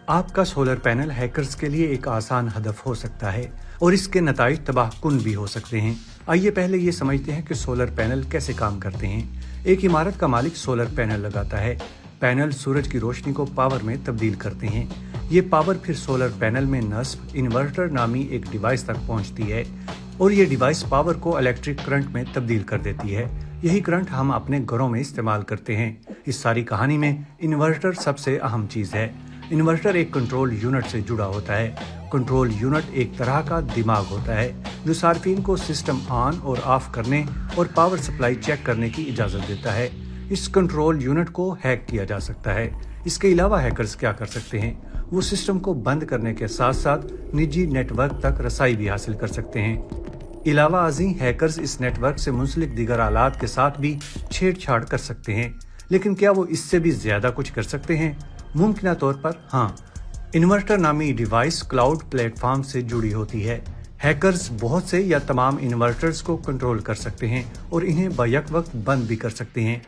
आपका solar panel hackers के लिए एक आसान हदफ हो सकता है और इसके नताइज तबाहकुन भी हो सकते हैं। आइए पहले ये समझते हैं कि सोलर पैनल कैसे काम करते हैं। एक इमारत का मालिक सोलर पैनल लगाता है। पैनल सूरज की रोशनी को पावर में तब्दील करते हैं। ये पावर फिर सोलर पैनल में नस्ब इन्वर्टर नामी एक डिवाइस तक पहुंचती है और ये डिवाइस पावर को इलेक्ट्रिक करंट में तब्दील कर देती है। यही करंट हम अपने घरों में इस्तेमाल करते हैं। इस सारी कहानी में इन्वर्टर सबसे अहम चीज है। इन्वर्टर एक कंट्रोल यूनिट से जुड़ा होता है। कंट्रोल यूनिट एक तरह का दिमाग होता है जो सार्फिन को सिस्टम ऑन और ऑफ करने और पावर सप्लाई चेक करने की इजाजत देता है। इस कंट्रोल यूनिट को हैक किया जा सकता है। इसके अलावा हैकर्स क्या कर सकते हैं? वो सिस्टम को बंद करने के साथ साथ निजी नेटवर्क तक रसाई भी हासिल कर सकते हैं। इलावा अजी हैकर्स इस नेटवर्क से मुंसलिक दीगर आलात के साथ भी छेड़छाड़ कर सकते हैं। लेकिन क्या वो इससे भी ज्यादा कुछ कर सकते हैं? मुमकिन तौर पर हाँ। इन्वर्टर नामी डिवाइस क्लाउड प्लेटफॉर्म से जुड़ी होती है। हैकर्स बहुत से या तमाम इन्वर्टर्स को कंट्रोल कर सकते हैं और इन्हें बैक वक्त बंद भी कर सकते हैं।